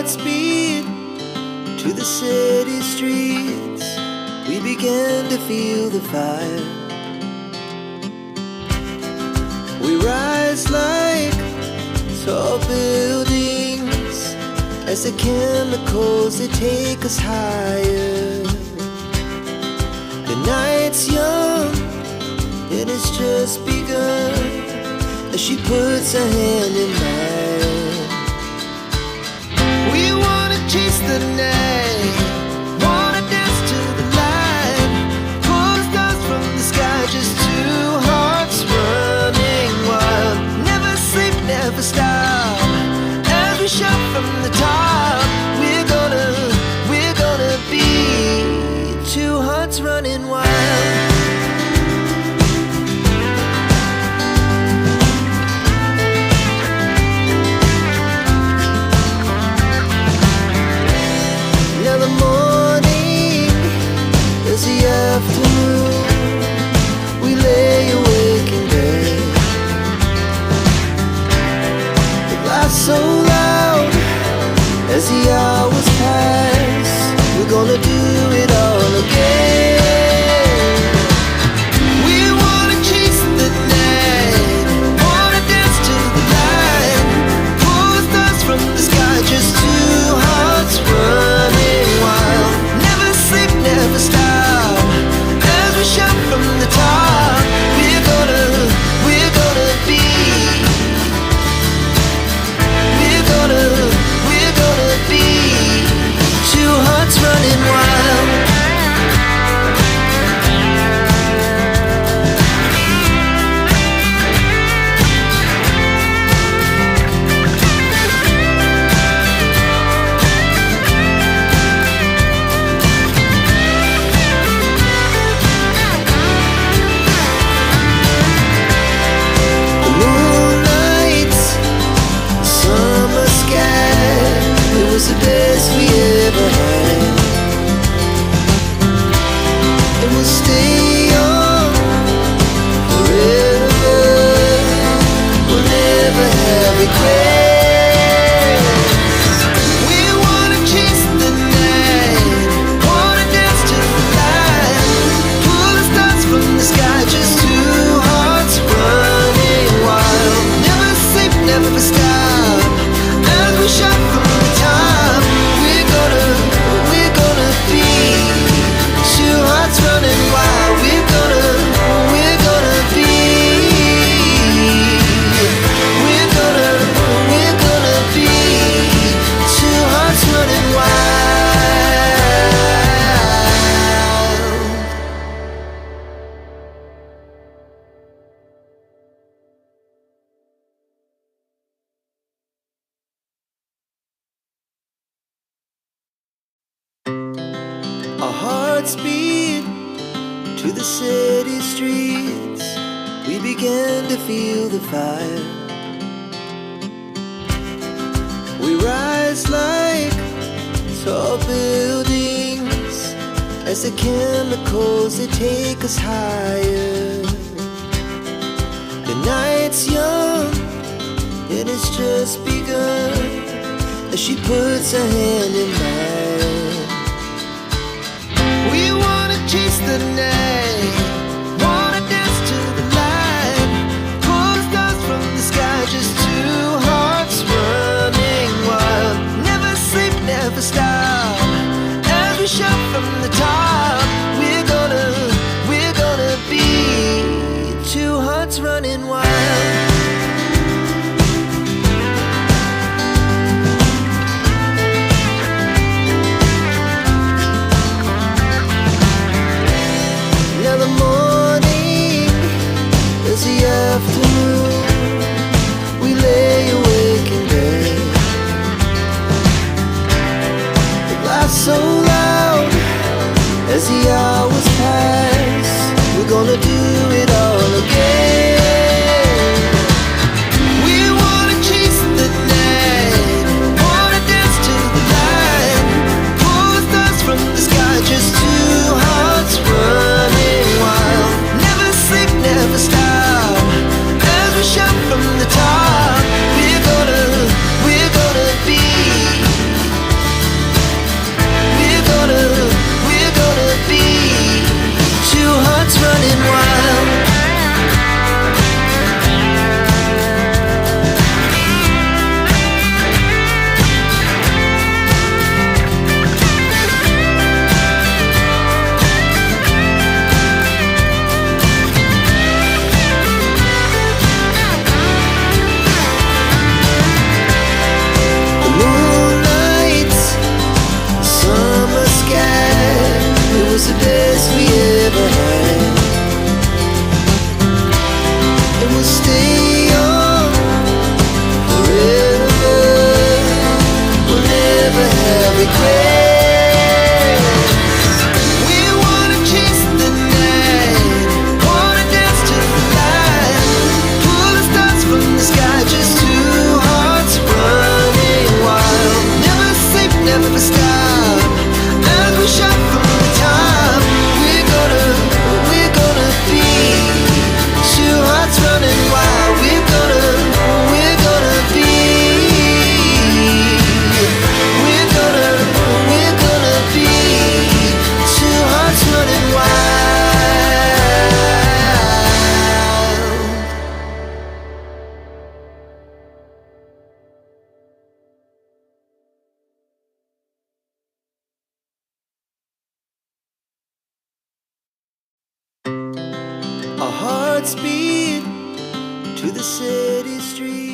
hearts beat to the city streets. We began to feel the fire. We rise like tall buildings as the chemicals, they take us higher. The night's young and it's just begun as she puts her hand in mine. We wanna chase the night, wanna dance to the light, pull the stars from the sky, just two hearts running wild. Never sleep, never stop, as we shout from the top. We're gonna be two hearts running wild. Now the morning is the afternoon. We lay awake in bed. The laughs so loud as the hours pass. We're gonna do it all again. We wanna chase the night, wanna dance to the light, pull the stars from the sky, just two hearts running wild. Never sleep, never stop, as we shout from the top. We're gonna be, we're gonna be two hearts running wild. The moonlight, summer sky, it was the best we ever had. And we'll stay young forever. We'll never have regrets. We wanna chase the night, wanna dance to the light, pull the stars from the sky, just two hearts running wild. Never sleep, never stop, as we shout from the top. We're gonna be two hearts running wild. We're gonna be, we're gonna be two hearts running wild. Our hearts beat to the city streets. We began to feel the fire. We rise like tall buildings as the chemicals, they take us higher. The night's young and it's just begun as she puts her hand in mine. We wanna chase the night, wanna dance to the light, pull the stars from the sky, just two hearts running wild. Never sleep, never stop, as we shout from the top. We're gonna be two hearts running wild. Our hearts beat to the city streets.